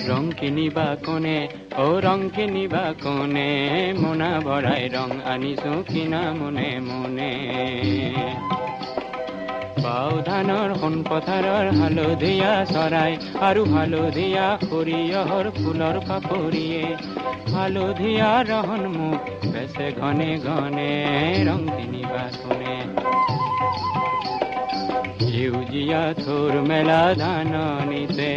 ৰং কিনিবা কোনে ও ৰং কিনিবা কোনে মোনা ভৰাই ৰং আনিছো কিনা মনে মনে বাও ধানৰ সোণ পথাৰৰ হালধীয়া চৰাই আৰু হালধীয়া সৰিয়হৰ ফুলৰ পাপৰিয়ে হালধীয়া ৰহন মোক বেচে ঘনে ঘনে ৰং কিনিবা কোনে সেউজীয়া থোৰ মেলা ধাননিতে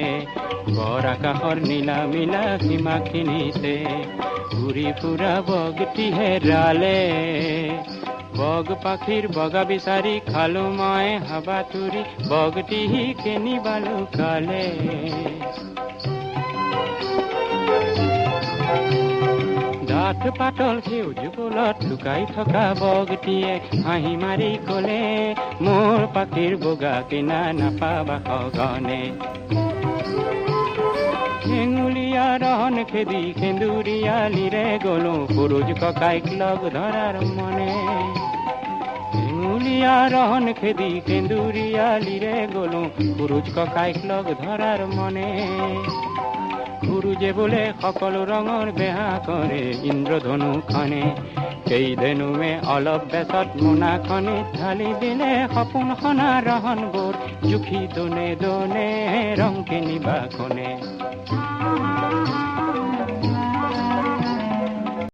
বৰ আকাশৰ নীলা মিলা সীমাখিনিতে ঘূৰি ফুৰা বগটি হেৰালে বগ পাখিৰ বগা বিচাৰি খালো মই হাবাতুৰি বগটি কিনিবা লুকালে ডাঠ পাতল সেউজ ফুলত লুকাই থকা বগটিয়ে হাঁহি মাৰি কলে মোৰ পাখিৰ বগা কিনা নাপাবা সঘনে হেঙুলীয়া ৰহন খেদি সেন্দুৰীয়ালিৰে গলো সৰুজ ককাইক লগ ধৰাৰ মনে হেঙুলীয়া ৰহন খেদি সেন্দুৰীয়ালিৰে গলো সৰুজ ককাইক লগ ধৰাৰ মনে সৰুজে বোলে সকলো ৰঙৰ বেহা কৰে ইন্দ্ৰধনুখনে সেই ধেনুৱে অলপ বেচত মোনাখনে ঢালি দিলে সপোন সনা ৰহনবোৰ জুখি দোনে দোনে ৰং কিনিবা কোনে